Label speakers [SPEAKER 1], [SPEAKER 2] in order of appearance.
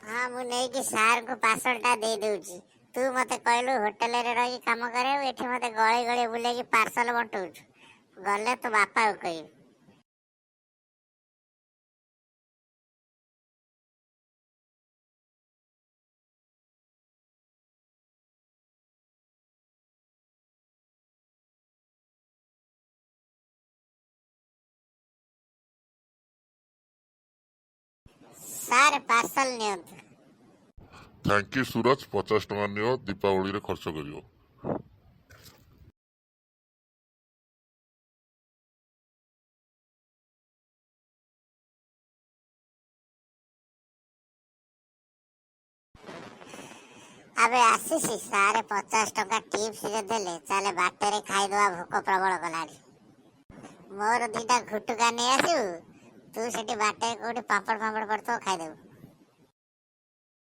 [SPEAKER 1] हाँ मु नहीं कि सार को पार्सलटा दे दउची तू मते कहलु होटल रे रही काम करे एठी मते गळे गळे बुले कि पार्सल बंटौछ गले तो बापा को कहि सार पार्सल नियंत
[SPEAKER 2] थैंक यू सूरज 50 टका नियो दीपावली रे खर्च करियो।
[SPEAKER 1] अबे आशीष सारे 50 टका टिप्स जे देले चले बाटे रे खाई दवा भूख प्रबल गलाडी मोर दीटा घुटुका नहीं आसु तू सेठी बाटे कोठी पापड़ पड़तो खाई देबू।